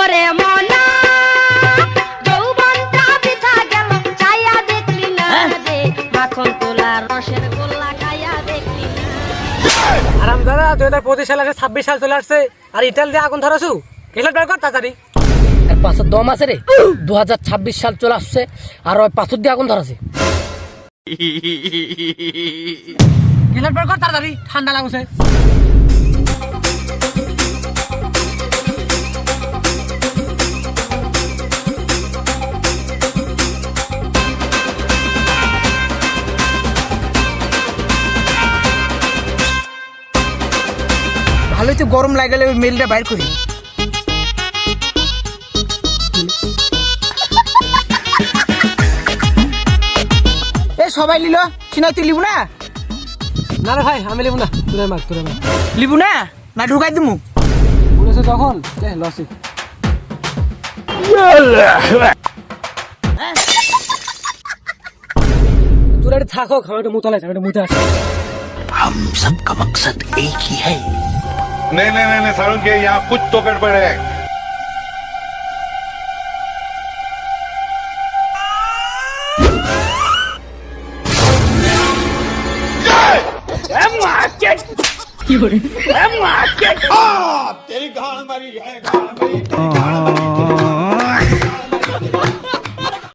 ওরে মনা যৌবনটা বৃথা গেল চাইয়া দেখলি না রে মাখন তোলা রসের গোল্লা খাইয়া দেখলি না। আরাম দাদা 2025 সাল আসে 26 সাল চলে আসছে আর ইটাল দিয়ে আগুন ধরাছু কেসটা বের কর তাড়াতাড়ি। আর পাঁচের দম আছে রে 2026 সাল চলে আসছে আর ওই পাথর দিয়ে আগুন ধরাছে। কেসটা বের কর তাড়াতাড়ি ঠান্ডা লাগছে। ভালোই তো গরম লাগালে ওই মেলটা বাইর করি। এ সবাই লিল সিনাই তুই লিবু না? না রে ভাই আমি লিবু না, তুই মার লিবু না না ঢুকাই দিমু? বলেছে তখন লসি তোর একটু থাকো খাওয়া একটু মুতালাই আমি একটু মুতে আসি। हम सबका मकसद एक ही है। नहीं नहीं नहीं सारुण के यहाँ कुछ तो गड़बड़ है। तेरी गाड़ मारी है, गाड़ मारी, तेरी गाड़ मारी।